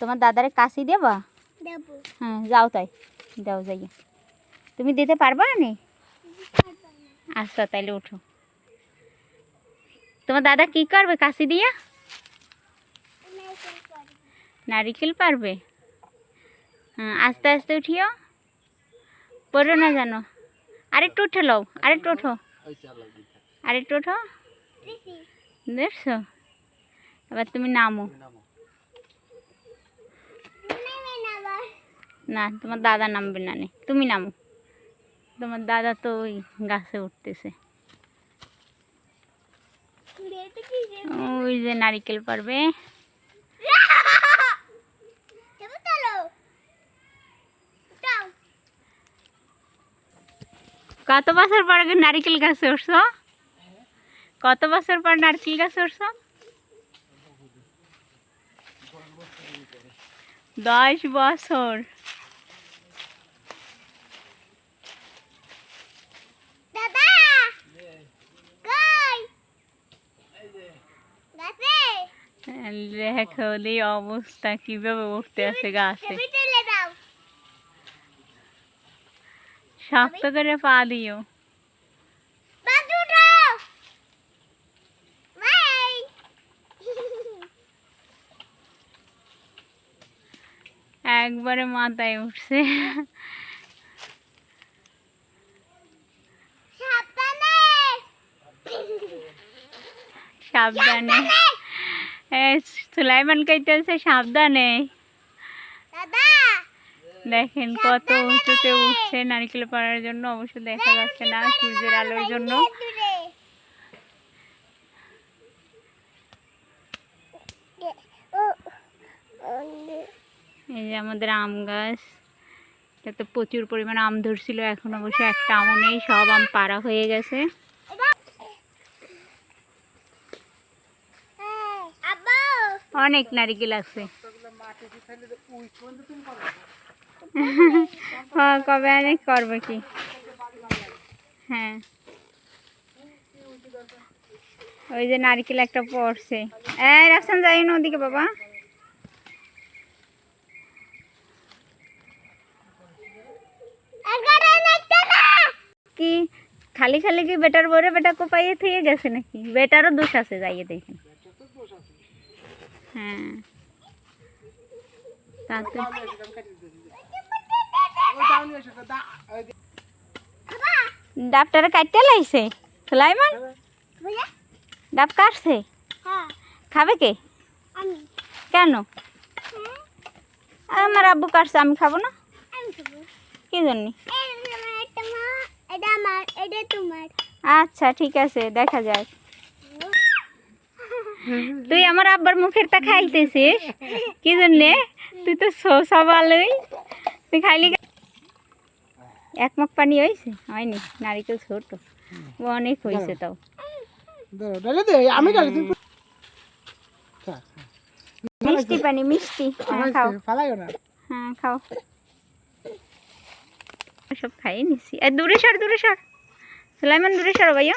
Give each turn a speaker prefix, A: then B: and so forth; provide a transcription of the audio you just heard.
A: তোমার দাদারে কাশি দেবা? হ্যাঁ যাও, তাই দাও যাইয়া। তুমি দিতে পারবা না? আচ্ছা তাইলে উঠো। তোমার দাদা কি করবে কাশি দিয়া? নারিকেল পারবে। হ্যাঁ আস্তে আস্তে উঠিও, পড়ো না জানো। আরেকটু উঠে লও, আরেকটু ওঠো, আরেকটু ওঠো। দেখছো? এবার তুমি নামো। না তোমার দাদা নামবে না, তুমি নামো। তোমার দাদা তো ওই গাছে উঠতেছে। ওই যে নারিকেল পারবে। কত বছর পর নারিকেল গাছে উঠছো? কত বছর পর নারকেল গাছে উঠছো? 10 বছর। দেখো এই অবস্থা, কিভাবে উঠতে আছে গাছে। শক্ত করে পা দিও। একবারে মাথায় উঠছে। সাবধানে। সুলাইমান কইতেছে সাবধানে। দেখেন কত উঁচুতে উঠছে নারকেল পাড়ার জন্য। অবশ্য দেখা যাচ্ছে না সূর্যের আলোর জন্য। এই যে আমাদের আম গাছ, এতে প্রচুর পরিমাণ আম ধরছিল। এখন অবশ্য একটা আমও নেই, সব আম পাড়া হয়ে গেছে। অনেক নারিকেল আছে। হ্যাঁ কবে অনেক করবে কি। হ্যাঁ ওই যে নারিকেল একটা পড়ছে। রাফসান যাই না ওদিকে বাবা। কি খালি খালি কি বেটার বরে বেটা কো পাইয়ে থেকে গেছে নাকি? বেটারও দোষ আছে, যাইয়ে দেখেন। হ্যাঁ ডাবটারে কাটতে লাইছে সুলাইমান। ডাব কাটছে, খাবে কে? কেন? আমার আব্বু কাটছে, আমি খাবো না। কি জন্য? আচ্ছা ঠিক আছে, দেখা যাক। তুই আমার আব্বার মুখের তা খাইতেছিস কি জন্যে? তুই তো সবালই, তুই খাইলি। এক মুখ পানি হয়েছে? হয়নি, নারিকেল ছোট, অনেক হয়েছে। তাও মিষ্টি পানি, মিষ্টি। খাও, হ্যাঁ খাও। সব খাইয়ে নিছি। দূরে সর, দূরে সর সুলাইমান, দূরে সর ভাইয়া।